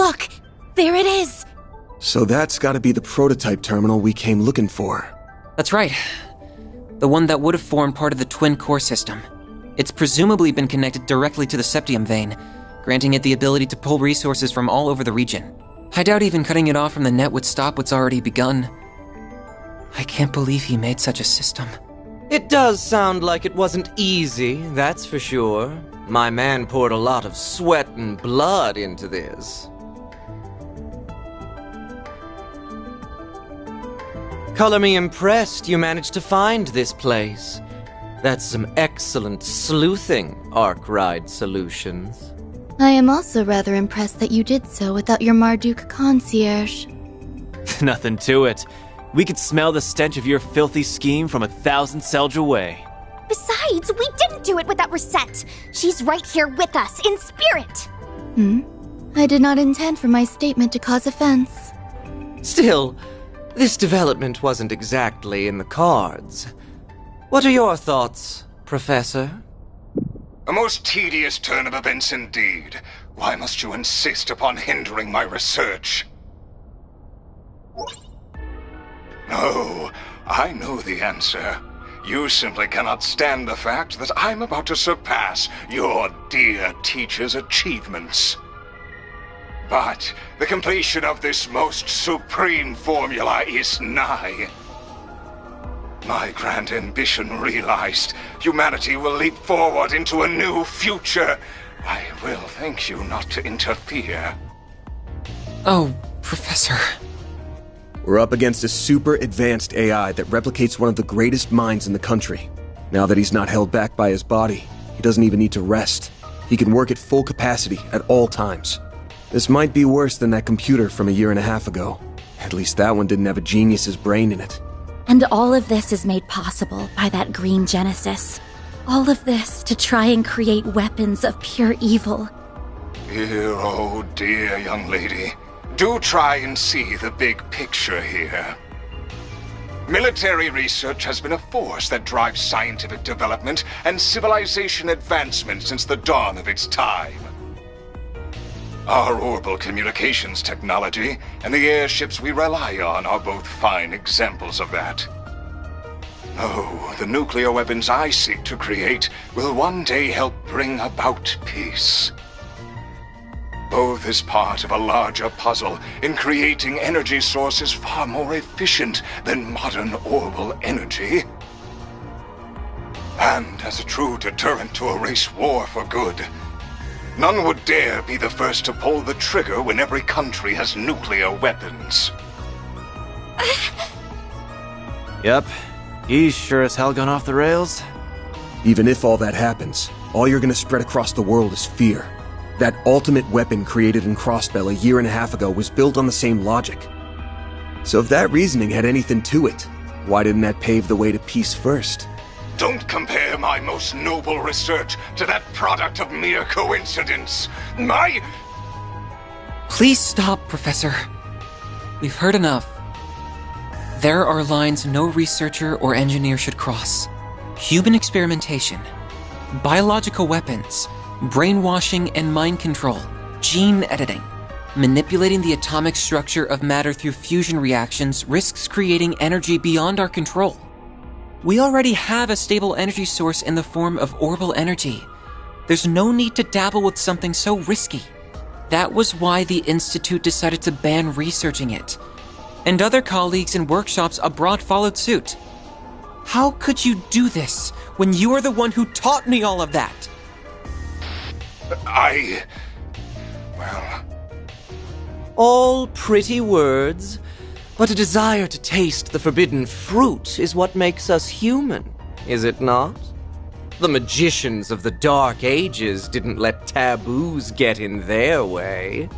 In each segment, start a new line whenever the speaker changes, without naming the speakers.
Look! There it is!
So that's gotta be the prototype terminal we came looking for.
That's right. The one that would have formed part of the twin core system. It's presumably been connected directly to the septium vein, granting it the ability to pull resources from all over the region. I doubt even cutting it off from the net would stop what's already begun. I can't believe he made such a system.
It does sound like it wasn't easy, that's for sure. My man poured a lot of sweat and blood into this. Color me impressed you managed to find this place. That's some excellent sleuthing, Arkwright Solutions.
I am also rather impressed that you did so without your Marduk concierge.
Nothing to it. We could smell the stench of your filthy scheme from 1,000 Selge away.
Besides, we didn't do it without Reset. She's right here with us, in spirit.
I did not intend for my statement to cause offense.
Still, this development wasn't exactly in the cards. What are your thoughts, Professor?
A most tedious turn of events indeed. Why must you insist upon hindering my research? No, I know the answer. You simply cannot stand the fact that I'm about to surpass your dear teacher's achievements. But the completion of this most supreme formula is nigh. My grand ambition realized, humanity will leap forward into a new future. I will thank you not to interfere.
Oh, Professor.
We're up against a super advanced AI that replicates one of the greatest minds in the country. Now that he's not held back by his body, he doesn't even need to rest. He can work at full capacity at all times. This might be worse than that computer from 1.5 years ago. At least that one didn't have a genius's brain in it.
And all of this is made possible by that green Genesis. All of this to try and create weapons of pure evil.
Dear, oh dear, young lady. Do try and see the big picture here. Military research has been a force that drives scientific development and civilization advancement since the dawn of its time. Our orbital communications technology and the airships we rely on are both fine examples of that. No, the nuclear weapons I seek to create will one day help bring about peace. Both is part of a larger puzzle in creating energy sources far more efficient than modern orbital energy. And as a true deterrent to erase war for good, none would dare be the first to pull the trigger when every country has nuclear weapons.
Yep, he's sure as hell gone off the rails.
Even if all that happens, all you're gonna spread across the world is fear. That ultimate weapon created in Crossbell 1.5 years ago was built on the same logic. So if that reasoning had anything to it, why didn't that pave the way to peace first?
Don't compare my most noble research to that product of mere coincidence.
Please stop, Professor. We've heard enough. There are lines no researcher or engineer should cross. Human experimentation, biological weapons, brainwashing and mind control, gene editing. Manipulating the atomic structure of matter through fusion reactions risks creating energy beyond our control. We already have a stable energy source in the form of orbital energy. There's no need to dabble with something so risky. That was why the Institute decided to ban researching it. And other colleagues in workshops abroad followed suit. How could you do this when you are the one who taught me all of that?
Well...
All pretty words, but a desire to taste the forbidden fruit is what makes us human, is it not? The magicians of the Dark Ages didn't let taboos get in their way.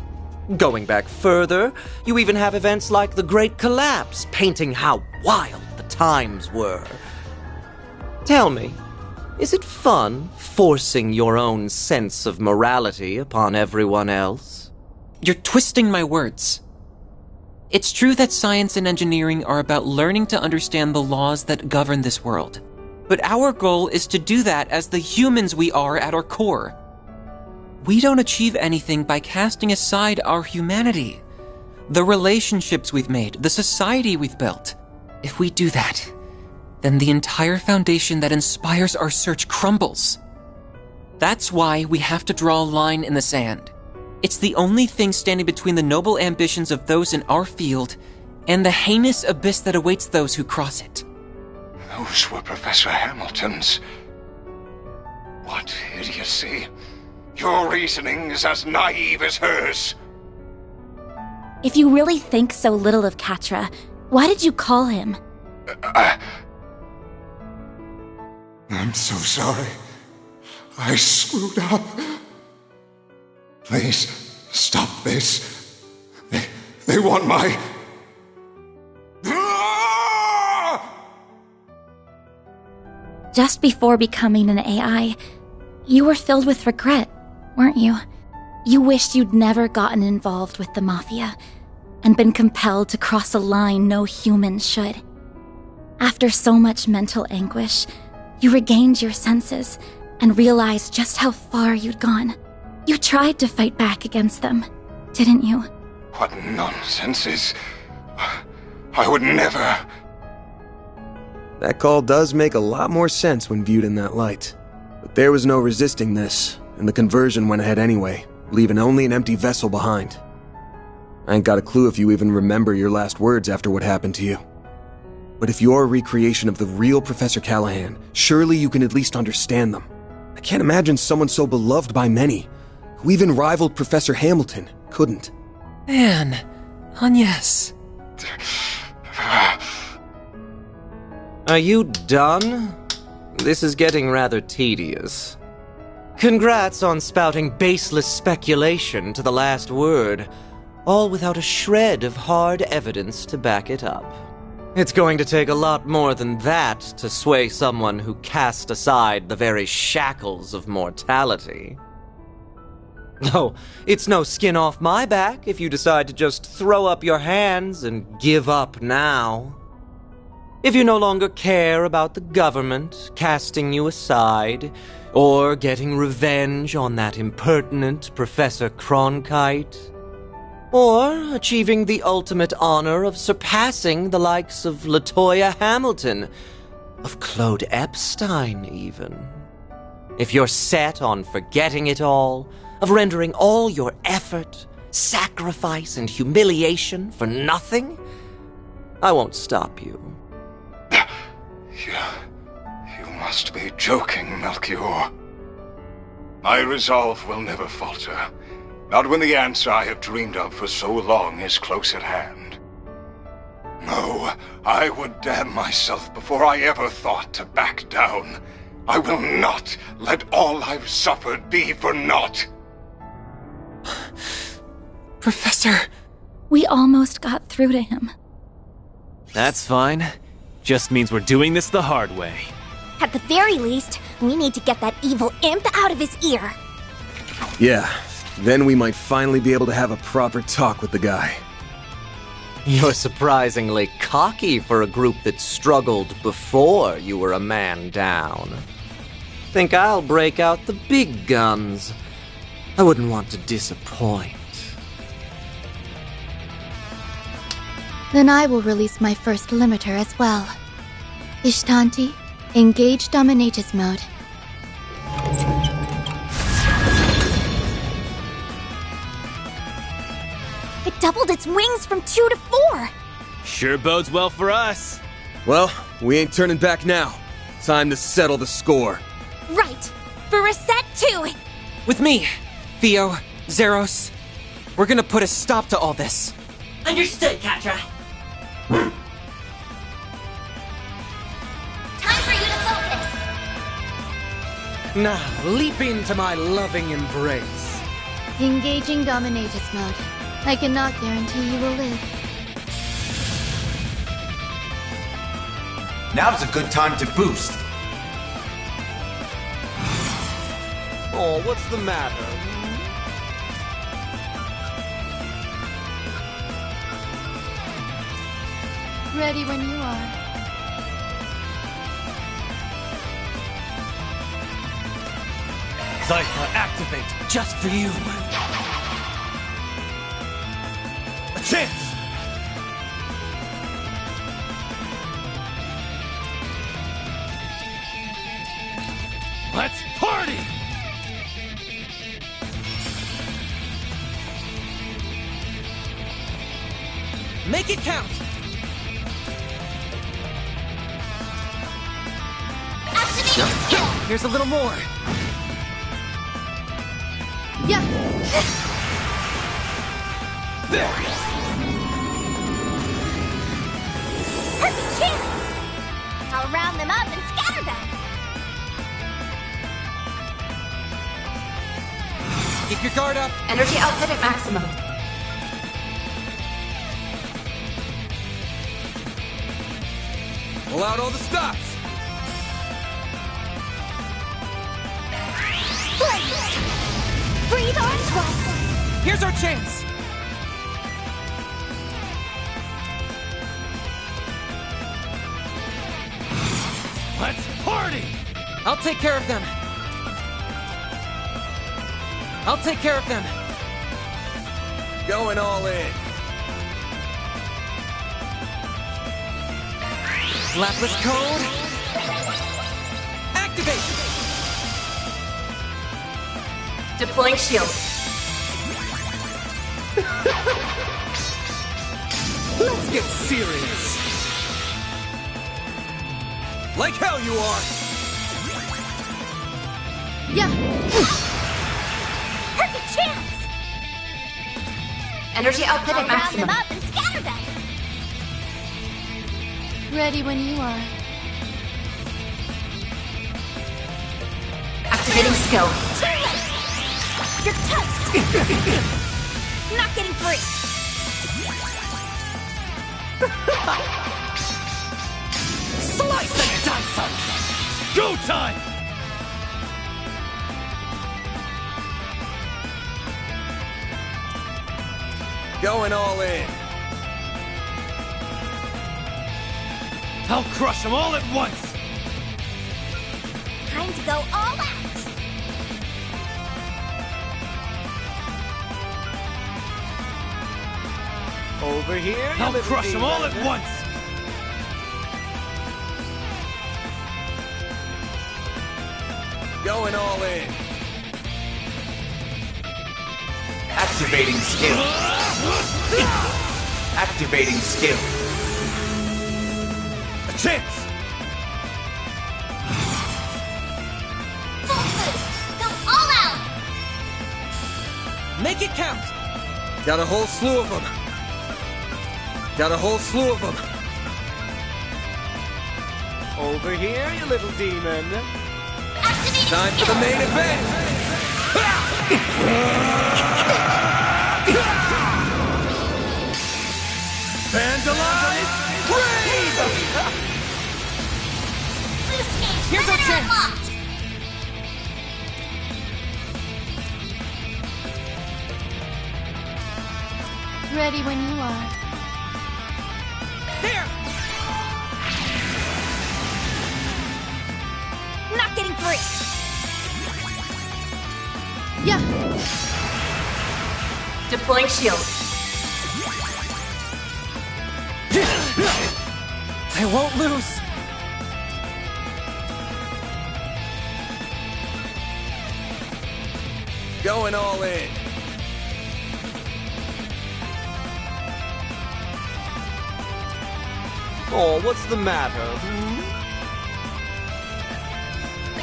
Going back further, you even have events like the Great Collapse painting how wild the times were. Tell me, is it fun forcing your own sense of morality upon everyone else?
You're twisting my words. It's true that science and engineering are about learning to understand the laws that govern this world. But our goal is to do that as the humans we are at our core. We don't achieve anything by casting aside our humanity. The relationships we've made, the society we've built. If we do that, then the entire foundation that inspires our search crumbles. That's why we have to draw a line in the sand. It's the only thing standing between the noble ambitions of those in our field and the heinous abyss that awaits those who cross it.
Those were Professor Hamilton's. What idiocy. Your reasoning is as naive as hers.
If you really think so little of Katra, why did you call him?
I'm so sorry. I screwed up. Please, stop this. They want my...
Just before becoming an AI, you were filled with regret, weren't you? You wished you'd never gotten involved with the Mafia, and been compelled to cross a line no human should. After so much mental anguish, you regained your senses and realized just how far you'd gone. You tried to fight back against them, didn't you?
What nonsense. I would never...
That call does make a lot more sense when viewed in that light. But there was no resisting this, and the conversion went ahead anyway, leaving only an empty vessel behind. I ain't got a clue if you even remember your last words after what happened to you. But if you're a recreation of the real Professor Callahan, surely you can at least understand them. I can't imagine someone so beloved by many, who even rivaled Professor Hamilton, couldn't.
Man, Agnes.
Are you done? This is getting rather tedious. Congrats on spouting baseless speculation to the last word, all without a shred of hard evidence to back it up. It's going to take a lot more than that to sway someone who cast aside the very shackles of mortality. Oh, it's no skin off my back if you decide to just throw up your hands and give up now. If you no longer care about the government casting you aside, or getting revenge on that impertinent Professor Cronkite, or achieving the ultimate honor of surpassing the likes of LaToya Hamilton, of Claude Epstein even. If you're set on forgetting it all, of rendering all your effort, sacrifice, and humiliation for nothing, I won't stop you.
You must be joking, Melchior. My resolve will never falter. Not when the answer I have dreamed of for so long is close at hand. No, I would damn myself before I ever thought to back down. I will not let all I've suffered be for naught.
Professor!
We almost got through to him.
That's fine. Just means we're doing this the hard way.
At the very least, we need to get that evil imp out of his ear.
Yeah, then we might finally be able to have a proper talk with the guy.
You're surprisingly cocky for a group that struggled before you were a man down. Think I'll break out the big guns. I wouldn't want to disappoint.
Then I will release my first limiter as well. Ishtanti, engage Dominatus mode.
It doubled its wings from 2 to 4.
Sure bodes well for us.
Well, we ain't turning back now. Time to settle the score.
Right. For reset 2.
With me, Theo, Zeros. We're gonna put a stop to all this.
Understood, Katra.
Time for you to focus.
Now, leap into my loving embrace.
Engaging Dominatus mode. I cannot guarantee you will live.
Now's a good time to boost.
Oh, what's the matter?
Ready when you are.
Zypher, activate!
Just for you.
A chance! Let's party!
Make it count! Here's a little more.
Yeah.
There!
Perfect chance! I'll round them up and scatter them.
Keep your guard up.
Energy output at maximum.
Pull out all the stops!
Blaze! Breathe on trust!
Here's our chance.
Let's party!
I'll take care of them. I'll take care of them.
Going all in.
Lapless code. Activate.
Deploying shield.
Let's get serious. Like hell you are.
Yeah.
Perfect chance!
Energy output
I'll
at
round them
maximum.
up and scatter them.
Ready when you are.
Activating skill.
Too late! You're toast! Not getting free!
Slice and dice 'em! Go time!
Going all in.
I'll crush them all at once!
Time to go all out!
Over here, I'll crush them all at once!
Going all in.
Activating skill. Activating skill.
A chance!
Full boost! Go all out!
Make it count.
Got a whole slew of them. Got a whole slew of them.
Over here, you little demon!
Activating
Time for the main event.
Vandalize! Brave!
Boost gauge
Here's our
limiter
chance.
unlocked!
Ready when you are.
There.
Not getting free!
Yeah.
Deploying shield.
I won't lose.
Going all in.
Oh, what's the matter?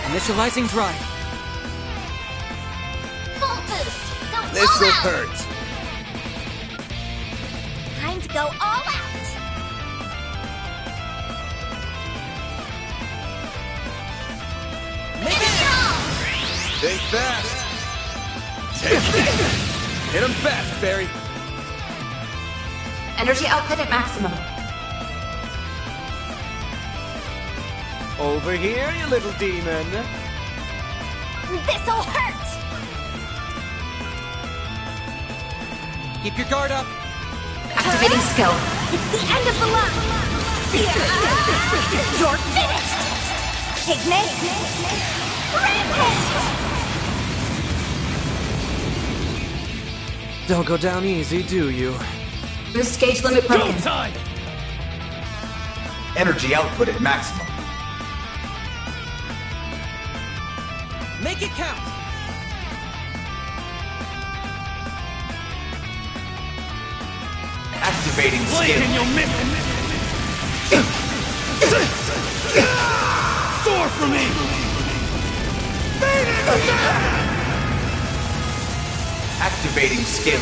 Initializing drive.
Full boost! Go
This'll
all out!
hurt.
Time to go all out!
Make it count.
Think fast. Hit him fast, Barry.
Energy output at maximum.
Over here, you little demon!
This'll hurt!
Keep your guard up.
Activating skill.
It's the end of the line! You're finished! Ignite! Rampage!
Don't go down easy, do you?
Boost gauge limit broken.
time! Energy output at maximum.
Make it count!
Activating skill.
You'll miss it. Soar for me!
Activating skill.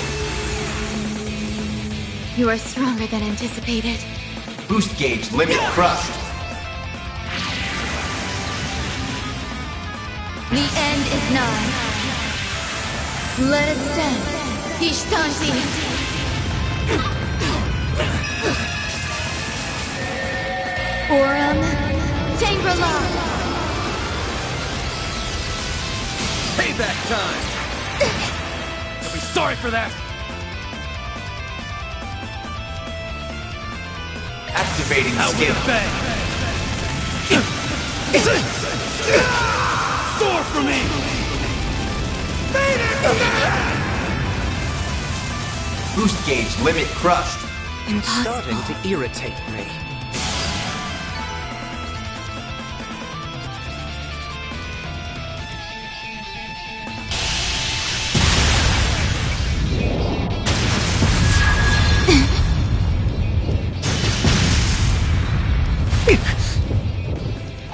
You are stronger than anticipated.
Boost gauge limit crushed.
The end is nigh. Let it stand. Ishtanti. Aurum Shangri-La.
Payback time! You'll be sorry for that!
Activating skill.
Soar for me!
Boost gauge limit crushed.
Starting to irritate me.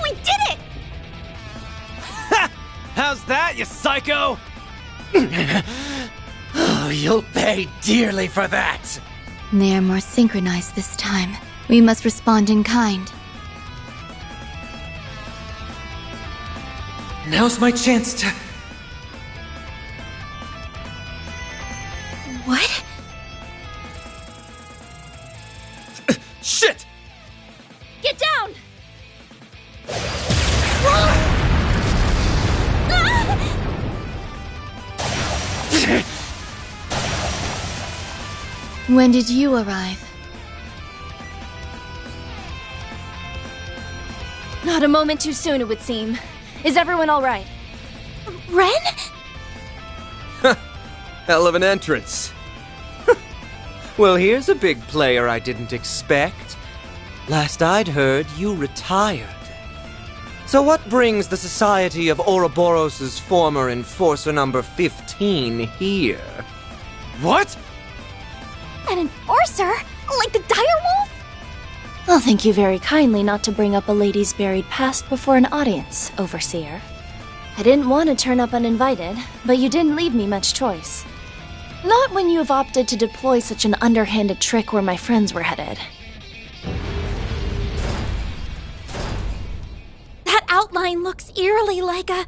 We did it!
How's that, you psycho?
Oh, you'll pay dearly for that!
They are more synchronized this time. We must respond in kind.
Now's my chance to...
What?
Shit!
Get down!
When did you arrive?
Not a moment too soon, it would seem. Is everyone all right? Ren?
Hell of an entrance.
Well, here's a big player I didn't expect. Last I'd heard, you retired. So what brings the Society of Ouroboros' former enforcer number 15 here?
What?
An enforcer? Like the direwolf?
I'll thank you very kindly not to bring up a lady's buried past before an audience, Overseer. I didn't want to turn up uninvited, but you didn't leave me much choice. Not when you have opted to deploy such an underhanded trick where my friends were headed.
That outline looks eerily like a...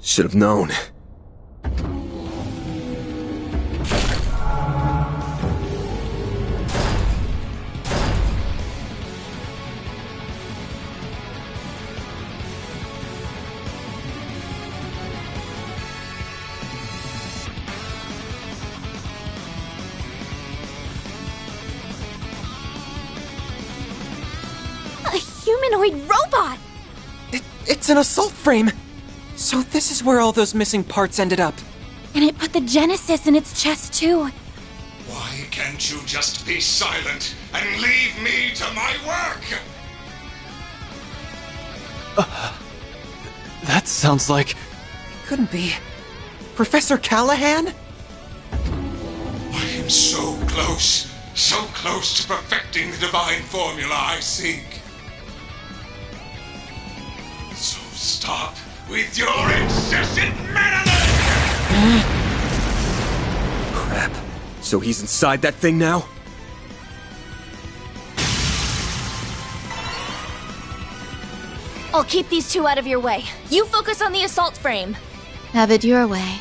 Should have known.
a humanoid robot!
It's an assault frame! So this is where all those missing parts ended up.
And it put the Genesis in its chest, too.
Why can't you just be silent and leave me to my work?
That sounds like...
Couldn't be. Professor Callahan?
I am so close to perfecting the divine formula I seek. So stop with your incessant meddling!
Crap. So he's inside that thing now?
I'll keep these two out of your way. You focus on the assault frame.
Have it your way.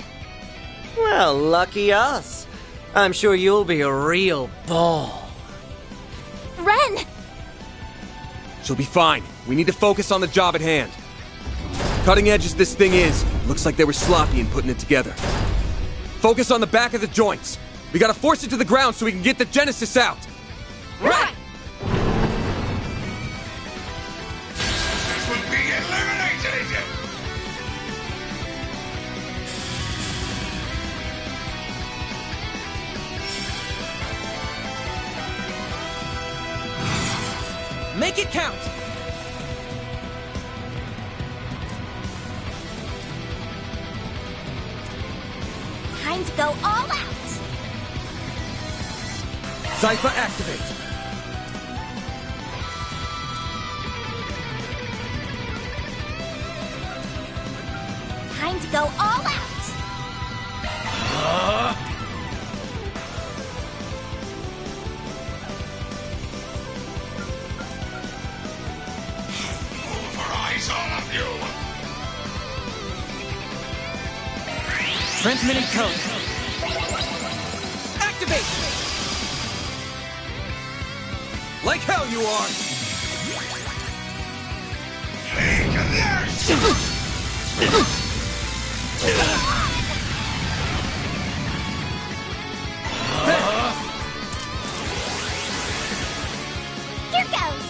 Well, lucky us. I'm sure you'll be a real ball.
Ren!
She'll be fine. We need to focus on the job at hand. Cutting edge as this thing is, looks like they were sloppy in putting it together. Focus on the back of the joints. We gotta force it to the ground so we can get the Genesis out.
Right!
This would be eliminated!
Make it count!
Time to go all out!
Zypher activate!
Time to go all out!
Pulverize all of you!
Transmitting code. Activate!
Like hell you are!
Take this!
Here goes!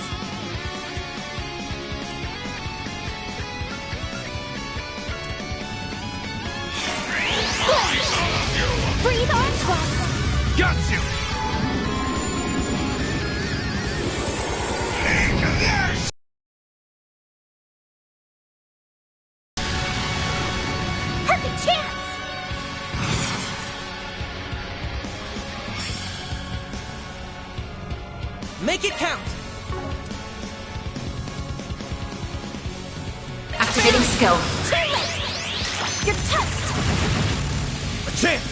Breathe on twice!
Got you!
Take this!
Perfect chance!
Make it count!
Activating skill.
Too late! You're toast!
A chance!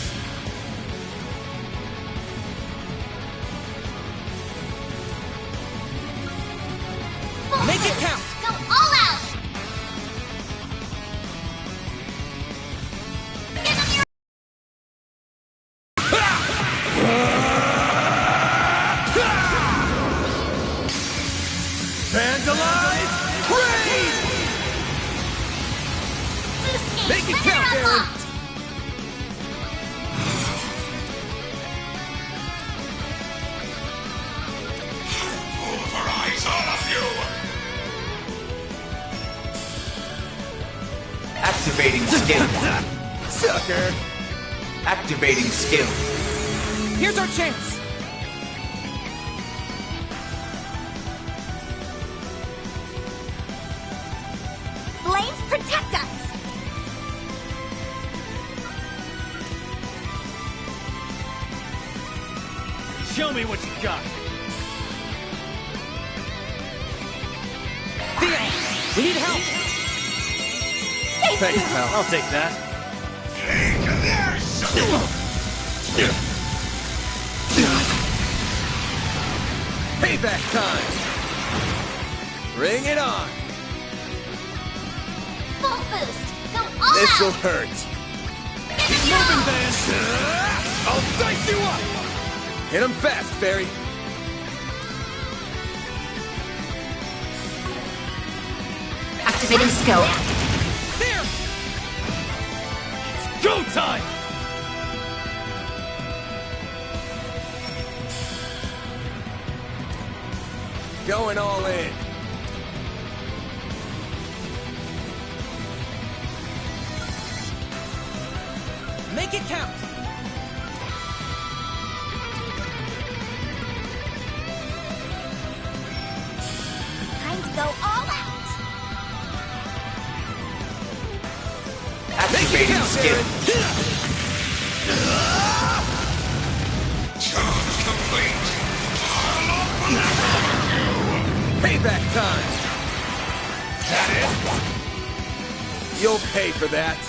Make it count!
Go all out! Give them your
Vandalize! Raid!
boost
Make it
limiter
count, Aaron!
unlocked!
Pulverize all of you!
Activating skill.
Sucker!
Activating skill.
Here's our chance!
Flames protect us!
Show me what you got.
Theo! We need help!
Thanks, pal.
I'll take that.
Take this!
Payback time! Bring it on!
Full boost! Go all
This'll
out!
hurt!
Keep moving, Van! I'll dice you up!
Hit him fast, Fairy!
Activating skill.
There!
Go time!
Going all in.
Make it count!
Time to go all out!
Activating skill.
Charge complete! I'll open you!
Payback time!
That it?
You'll pay for that.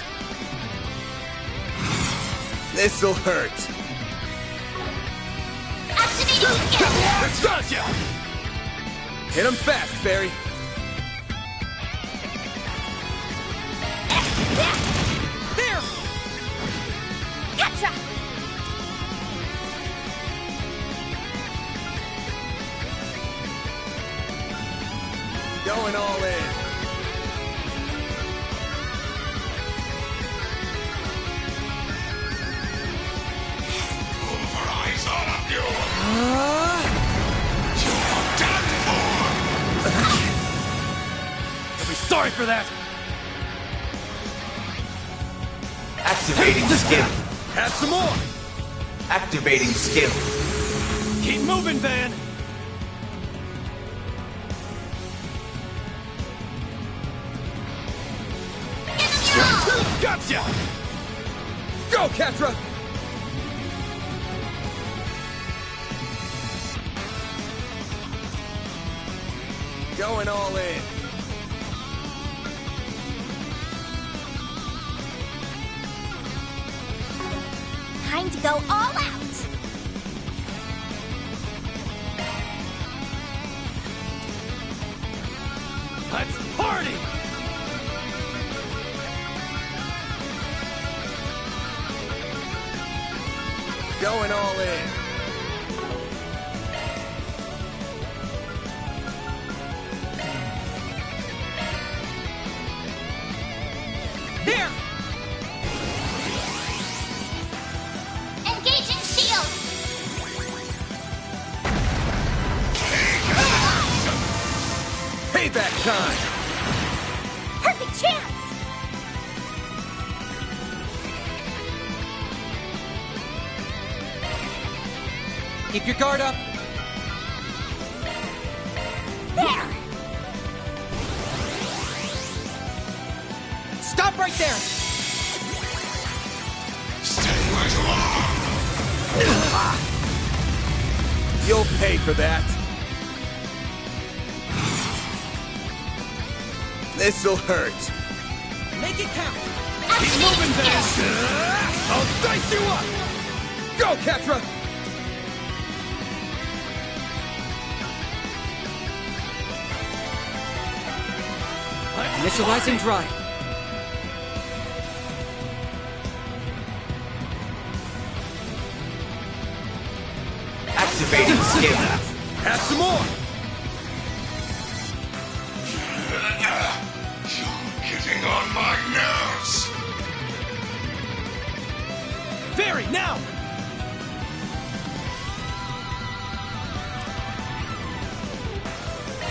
This'll hurt.
Activating skill!
Gotcha!
Hit him fast, Fairy.
There!
Petra!
Going all in.
Pulverize all of you! You're done for!
You'll be sorry for that!
Activating skill.
Have some more.
Activating skill.
Keep moving, Van! Gotcha!
Go, Ketra! Going all in.
Time to go all out!
Let's party!
Going all in.
There!
Engaging shield!
Payback time!
Perfect chance!
Keep your guard up.
There!
Stop right there!
Stay where you are!
You'll pay for that. This'll hurt.
Make it count!
Keep moving, Vance! I'll dice you up!
Go, Ketra!
Initializing drive.
Activating skill.
Have some more!
You're getting on my nerves!
Very, now!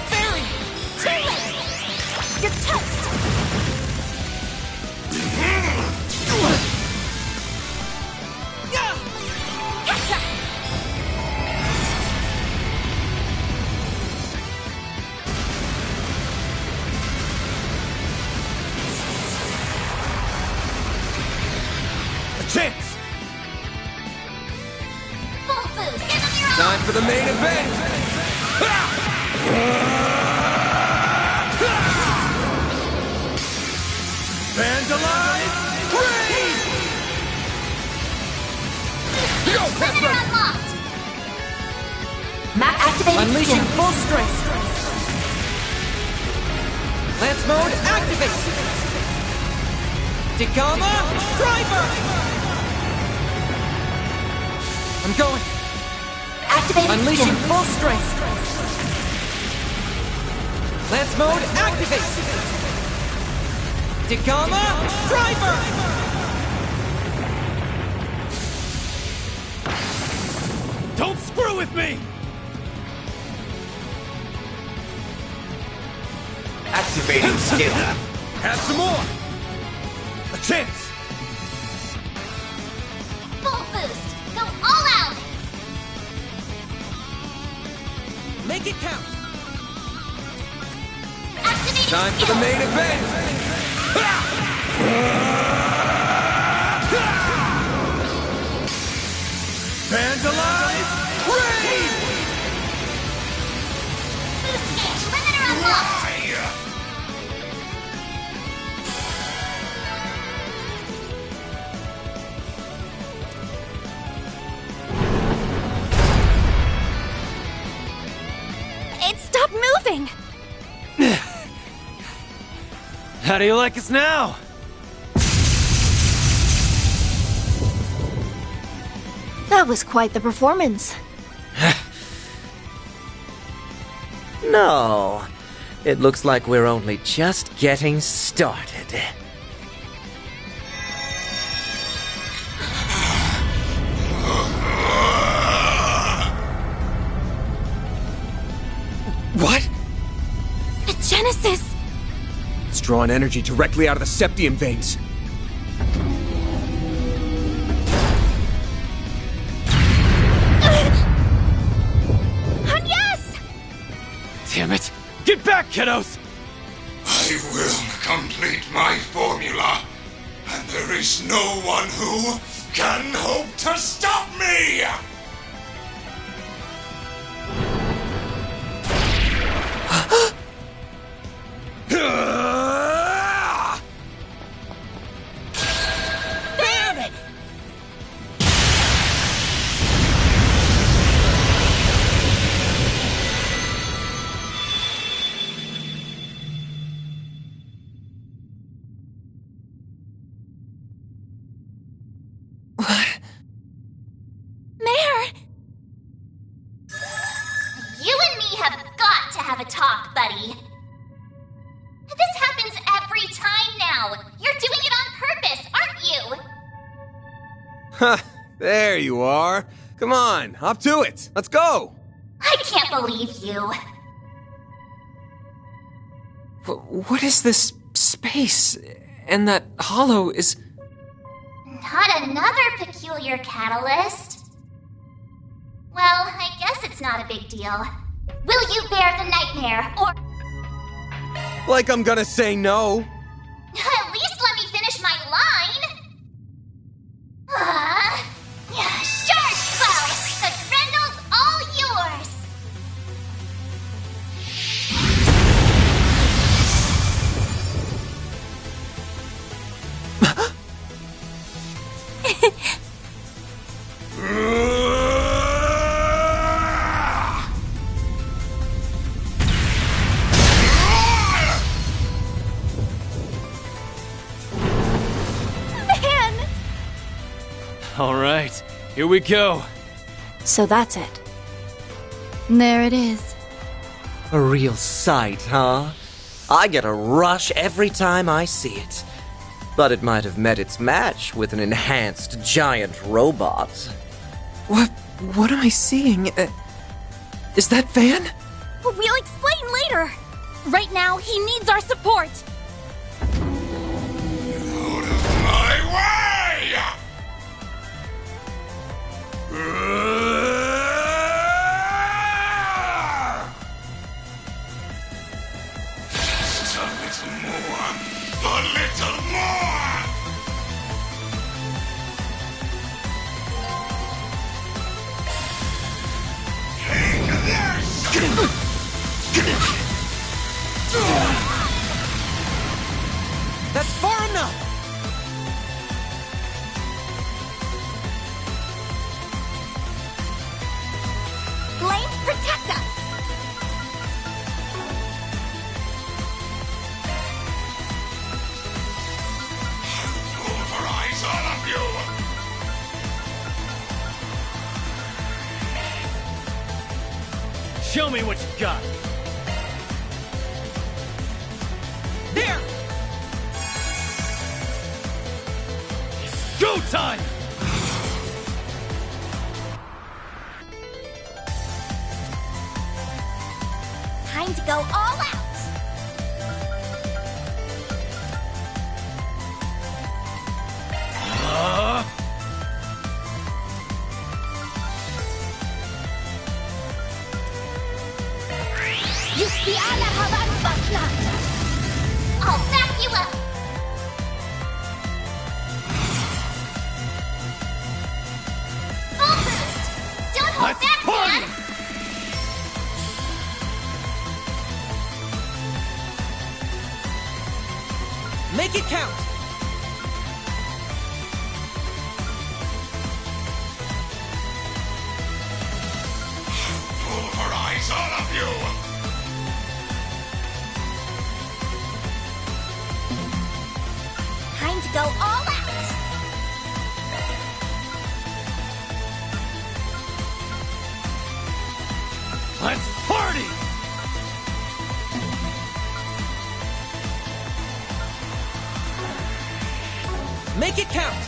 Barry! Too late! You're toast! Gotcha!
A chance!
Full boost! Give them your all!
Time for the main event! Vandalize! Raid! Go,
Limiter
Ketra!
unlocked!
Max activating
Unleashing
skill.
full strength. Lance mode activate. Degama driver. I'm going.
Activating
Unleashing
skill.
full strength. Lance mode activate. Degama driver.
Don't screw with me!
Activating skill.
Have some more! A chance!
Full boost! Go all out!
Make it count.
Activating
Time for the
skill!
main event! Vandalize! Raid!
Boost gauge! Limiter unlocked!
It stopped moving!
How do you like us now?
That was quite the performance.
No. It looks like we're only just getting started.
What?
The Genesis!
It's drawing energy directly out of the septium veins.
Yes!
Damn it! Get back, kiddos!
I will complete my formula, and
There is no one who can hope to stop me!
You and me have got to have a talk, buddy. This happens every time now. You're doing it on purpose, aren't you?
Ha! There you are. Come on, hop to it. Let's go.
I can't believe you.
What is this space? And that hollow is...
Not another peculiar catalyst. Well, I guess it's not a big deal. Will you bear the nightmare, or...
Like I'm gonna say no.
At least let me finish my line! Yeah, sure, Spell! The Grendel's all yours!
All right, here we go.
So that's it.
There it is.
A real sight, huh? I get a rush every time I see it. But it might have met its match with an enhanced giant robot.
What am I seeing? Is that Van?
We'll explain later. Right now, he needs our support.
Out of my way! Just a little more. A little more! Take this!
That's far enough!
Blade, protect us!
Pulverize all of you!
Show me what you got.
There!
Go time!
Time to go all out! I'll back you up! Full boost! Don't hold
Let's
back,
party!
man!
Make it count!
Pulverize all of you!
Time to go all out!
Let's party!
Make it count!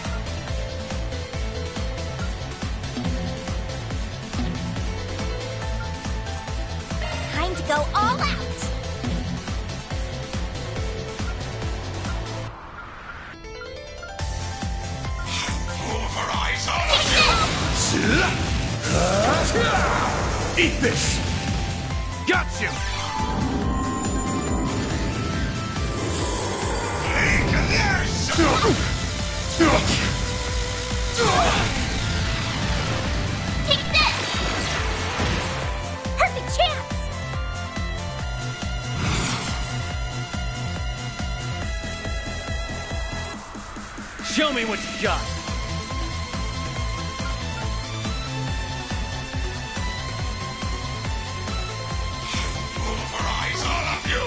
Time to go all out!
Pulverize all of you!
Eat this! Got you!
Take this!
Take this! Perfect chance!
Show me what you got.
Pulverize all of you!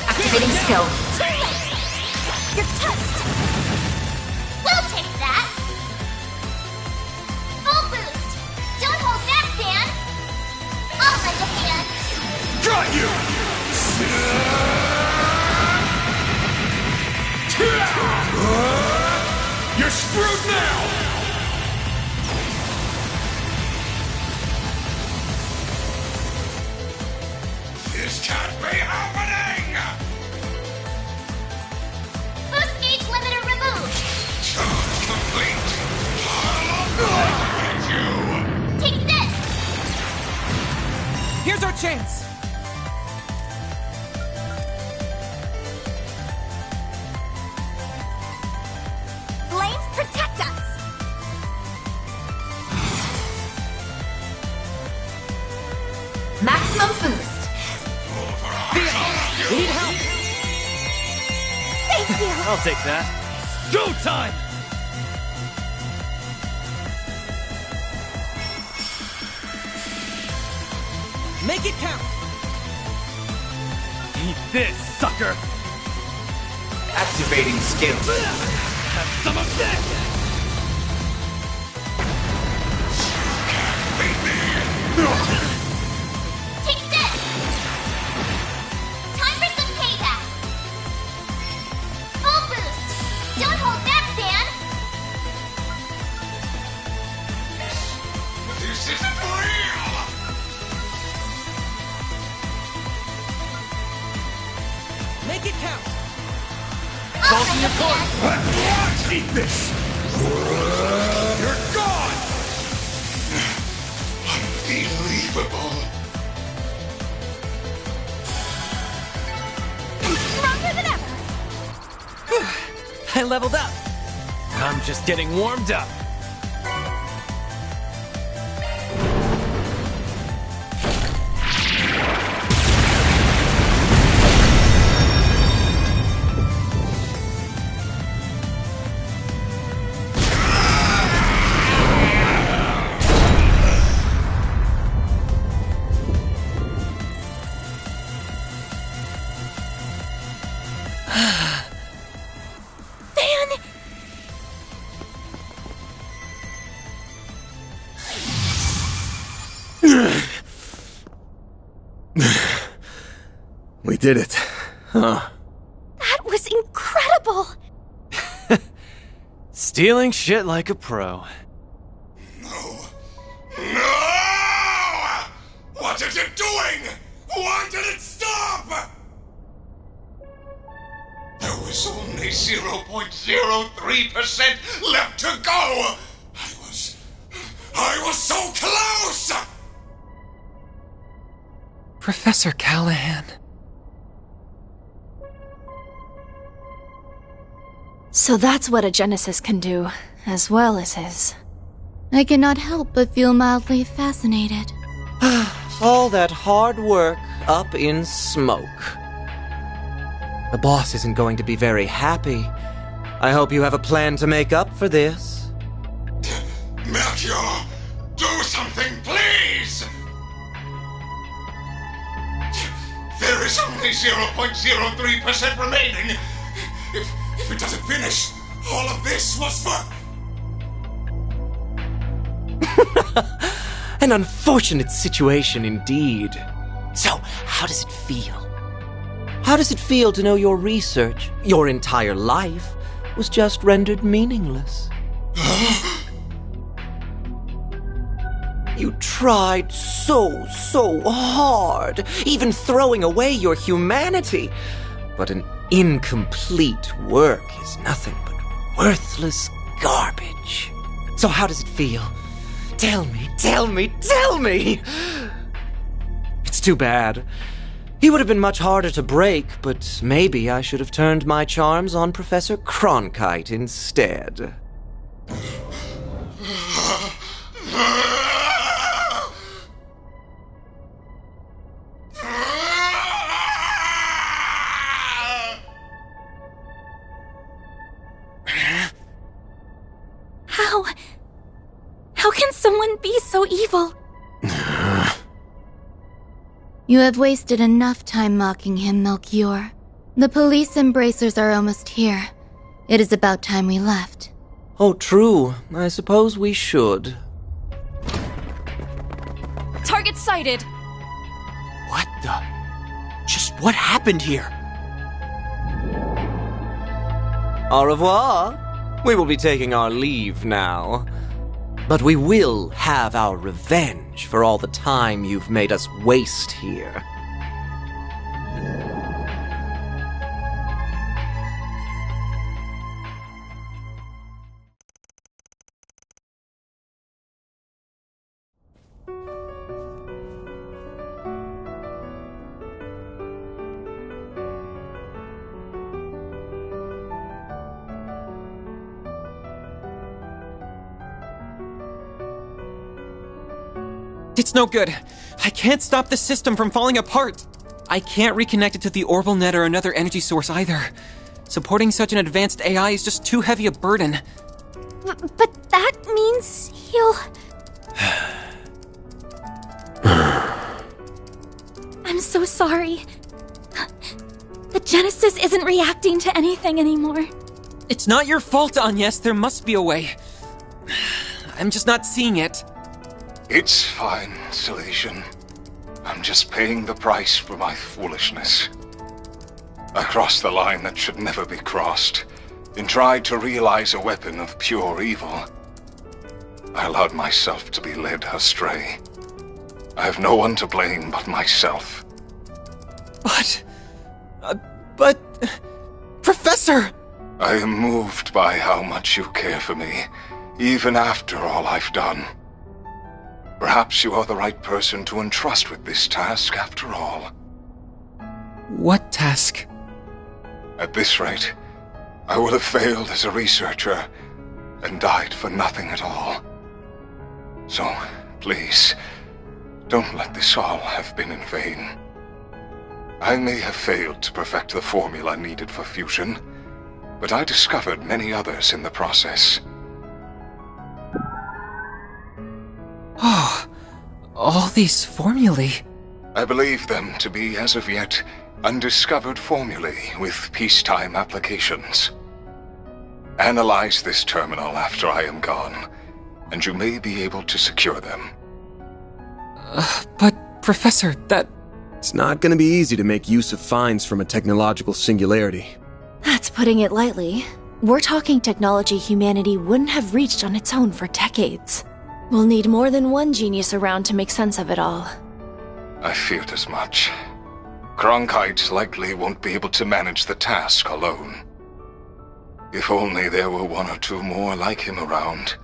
Activating skill.
You're toast! We'll take that! Full boost! Don't hold back, Fan! I'll lend a hand!
Got you! You're screwed now!
This can't be happening!
Boost gauge limiter removed!
Charge complete! I'll get you!
Take this!
Here's our chance!
Flames protect us!
Maximum boost.
Need help!
Thank you!
I'll take that. Go time!
Make it count!
Eat this, sucker!
Activating skill.
Have some of this!
Take this! Time for some payback! Full boost! Don't hold back, Fan!
This isn't real!
Make it count!
I'll lend a hand!
What? Eat this! You're gone!
Unbelievable!
Stronger than ever!
I leveled up!
I'm just getting warmed up.
Fan!
We did it. Huh.
That was incredible!
Stealing shit like a pro.
No! What is it doing? Why did it stop? There was only 0.03% left to go! I was so close!
Professor Callahan.
So that's what a Genesis can do, as well as his. I cannot help but feel mildly fascinated.
All that hard work up in smoke. The boss isn't going to be very happy. I hope you have a plan to make up for this.
Melchior, do something, please! There is only 0.03% remaining. If it doesn't finish, all of this was for...
An unfortunate situation indeed. So, how does it feel? How does it feel to know your research, your entire life, was just rendered meaningless? You tried so hard, even throwing away your humanity. But an incomplete work is nothing but worthless garbage. So how does it feel? Tell me! It's too bad. He would have been much harder to break, but maybe I should have turned my charms on Professor Cronkite instead.
How can someone be so evil?
You have wasted enough time mocking him, Melchior. The police embracers are almost here. It is about time we left.
Oh, true. I suppose we should.
Target sighted!
What the? Just what happened here?
Au revoir. We will be taking our leave now. But we will have our revenge for all the time you've made us waste here.
It's no good. I can't stop the system from falling apart. I can't reconnect it to the orbital net or another energy source either. Supporting such an advanced AI is just too heavy a burden.
But that means he'll... I'm so sorry. The Genesis isn't reacting to anything anymore.
It's not your fault, Agnes. There must be a way. I'm just not seeing it.
It's fine, Silesian. I'm just paying the price for my foolishness. I crossed the line that should never be crossed, and tried to realize a weapon of pure evil. I allowed myself to be led astray. I have no one to blame but myself.
But... Professor!
I am moved by how much you care for me, even after all I've done. Perhaps you are the right person to entrust with this task after all.
What task?
At this rate, I will have failed as a researcher and died for nothing at all. So, please, don't let this all have been in vain. I may have failed to perfect the formula needed for fusion, but I discovered many others in the process.
Oh, all these formulae.
I believe them to be, as of yet, undiscovered formulae with peacetime applications. Analyze this terminal after I am gone, and you may be able to secure them.
But, Professor, that...
It's not gonna be easy to make use of finds from a technological singularity.
That's putting it lightly. We're talking technology humanity wouldn't have reached on its own for decades. We'll need more than one genius around to make sense of it all.
I feared as much. Cronkite likely won't be able to manage the task alone. If only there were one or two more like him around.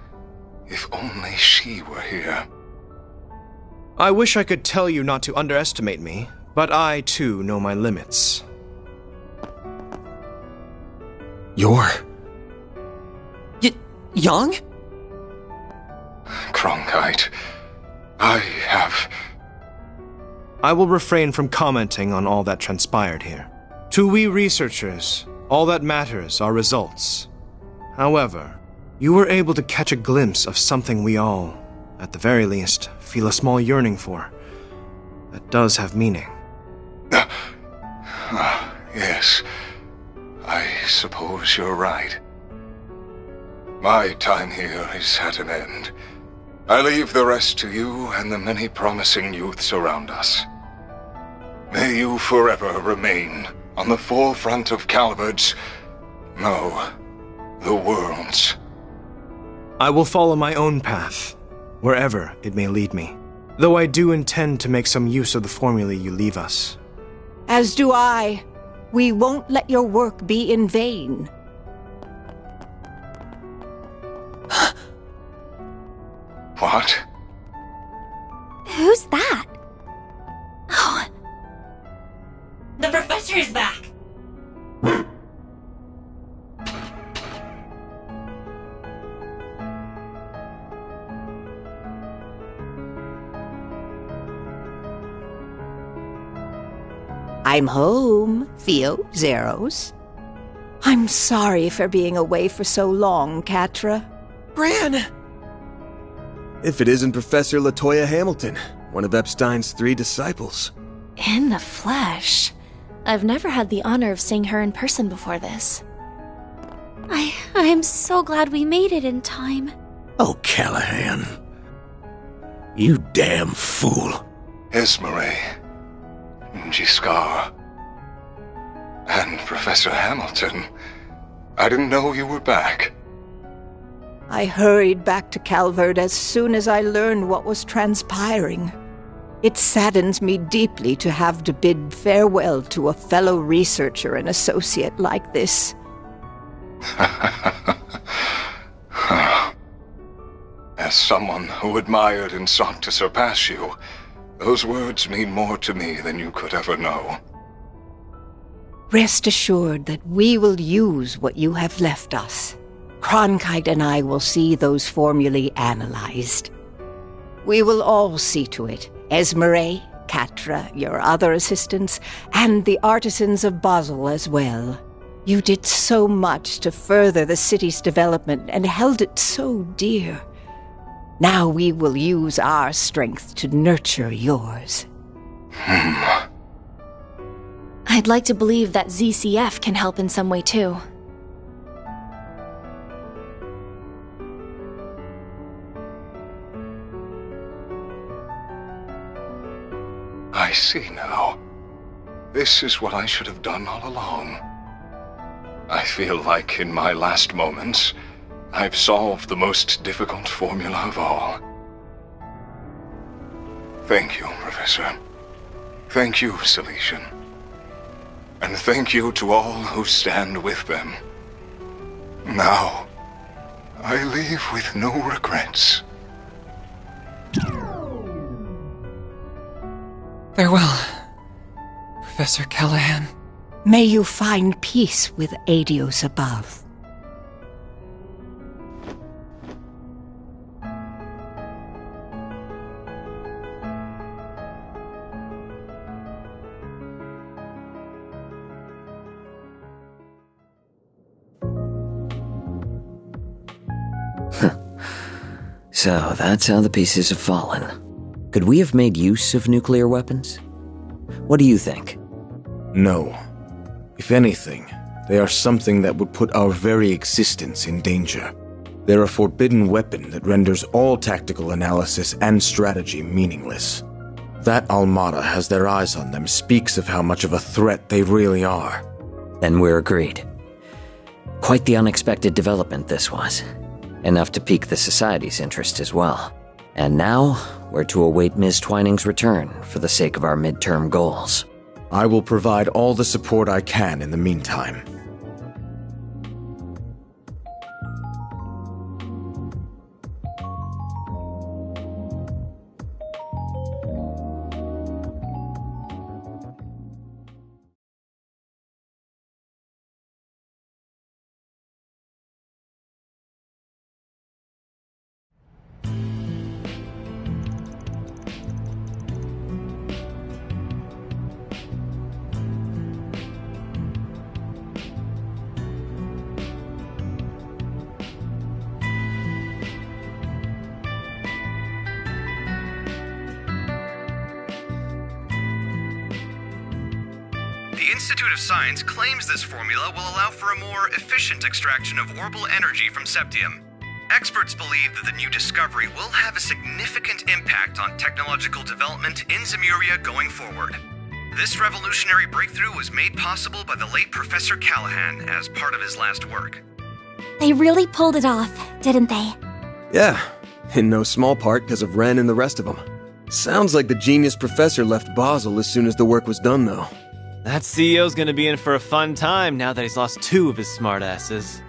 If only she were here.
I wish I could tell you not to underestimate me, but I, too, know my limits.
You're...
young?
Cronkite, I
will refrain from commenting on all that transpired here. To we researchers, all that matters are results. However, you were able to catch a glimpse of something we all, at the very least, feel a small yearning for. That does have meaning.
Yes, I suppose you're right. My time here is at an end. I leave the rest to you and the many promising youths around us. May you forever remain on the forefront of Calvard's, no, the world's.
I will follow my own path, wherever it may lead me, though I do intend to make some use of the formulae you leave us.
As do I. We won't let your work be in vain.
What?
Who's that? Oh.
I'm home, Theo, Zeros. I'm sorry for being away for so long, Catra.
Gran!
If it isn't Professor LaToya Hamilton, one of Epstein's 3 disciples.
In the flesh. I've never had the honor of seeing her in person before this.
I'm so glad we made it in time.
Oh, Callahan. You damn fool.
Esmeralda, Giscard, and Professor Hamilton. I didn't know you were back.
I hurried back to Calvert as soon as I learned what was transpiring. It saddens me deeply to have to bid farewell to a fellow researcher and associate like this.
As someone who admired and sought to surpass you, those words mean more to me than you could ever know.
Rest assured that we will use what you have left us. Cronkite and I will see those formulae analyzed. We will all see to it. Esmeralda, Catra, your other assistants, and the artisans of Basel as well. You did so much to further the city's development and held it so dear. Now we will use our strength to nurture yours.
I'd like to believe that ZCF can help in some way too.
I see now. This is what I should have done all along. I feel like in my last moments, I've solved the most difficult formula of all. Thank you, Professor. Thank you, Silesian. And thank you to all who stand with them. Now, I leave with no regrets.
Farewell, Professor Callahan.
May you find peace with Adios above.
So that's how the pieces have fallen. Could we have made use of nuclear weapons? What do you think?
No. If anything, they are something that would put our very existence in danger. They're a forbidden weapon that renders all tactical analysis and strategy meaningless. That Almada has their eyes on them speaks of how much of a threat they really are.
Then we're agreed. Quite the unexpected development this was. Enough to pique the Society's interest as well. And now, we're to await Ms. Twining's return for the sake of our midterm goals.
I will provide all the support I can in the meantime.
The Institute of Science claims this formula will allow for a more efficient extraction of orbital energy from Septium. Experts believe that the new discovery will have a significant impact on technological development in Zemuria going forward. This revolutionary breakthrough was made possible by the late Professor Callahan as part of his last work.
They really pulled it off, didn't they?
Yeah, in no small part because of Ren and the rest of them. Sounds like the genius professor left Basel as soon as the work was done, though.
That CEO's gonna be in for a fun time now that he's lost 2 of his smartasses.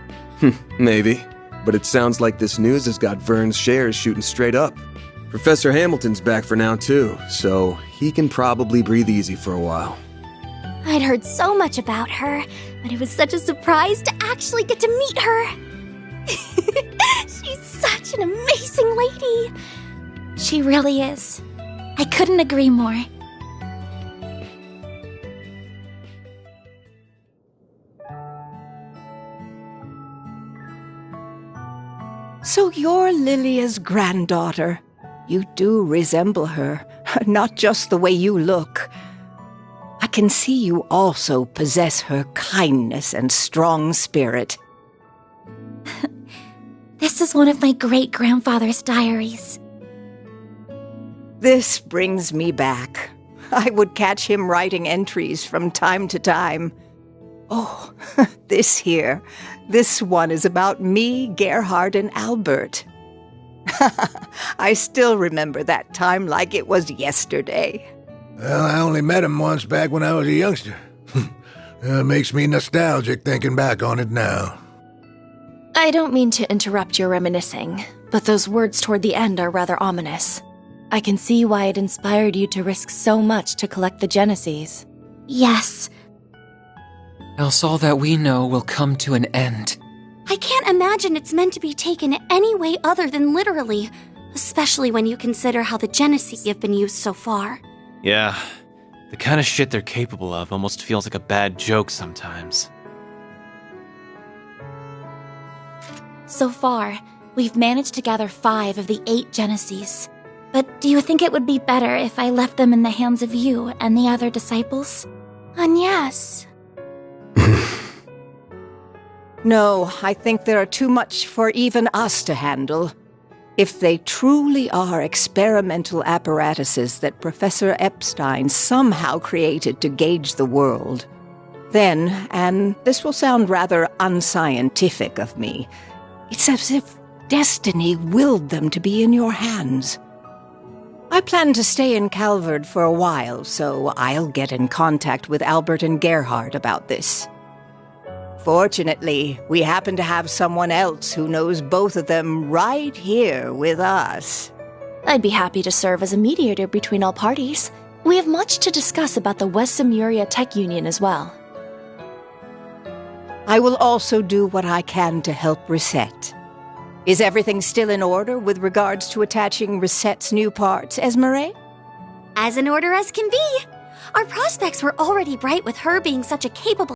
Maybe. But it sounds like this news has got Vern's shares shooting straight up. Professor Hamilton's back for now, too, so he can probably breathe easy for a while.
I'd heard so much about her, but it was such a surprise to actually get to meet her. She's such an amazing lady. She really is. I couldn't agree more.
you're Lilia's granddaughter. You do resemble her, not just the way you look. I can see you also possess her kindness and strong spirit.
This is one of my great-grandfather's diaries.
This brings me back. I would catch him writing entries from time to time. Oh, this one is about me, Gerhard, and Albert. I still remember that time like it was yesterday.
Well, I only met him once back when I was a youngster. It makes me nostalgic thinking back on it now.
I don't mean to interrupt your reminiscing, but those words toward the end are rather ominous. I can see why it inspired you to risk so much to collect the Genesis.
Yes.
Else all that we know will come to an end.
I can't imagine it's meant to be taken any way other than literally, especially when you consider how the Genesis have been used so far.
Yeah, the kind of shit they're capable of almost feels like a bad joke sometimes.
So far, we've managed to gather 5 of the 8 Genesis. But do you think it would be better if I left them in the hands of you and the other disciples?
Yes.
No, I think there are too much for even us to handle. If they truly are experimental apparatuses that Professor Epstein somehow created to gauge the world, then, and this will sound rather unscientific of me, it's as if destiny willed them to be in your hands. I plan to stay in Calvard for a while, so I'll get in contact with Albert and Gerhard about this. Fortunately, we happen to have someone else who knows both of them right here with us.
I'd be happy to serve as a mediator between all parties. We have much to discuss about the West Simuria Tech Union as well.
I will also do what I can to help Reset. Is everything still in order with regards to attaching Reset's new parts, Esmeralda?
As in order as can be. Our prospects were already bright with her being such a capable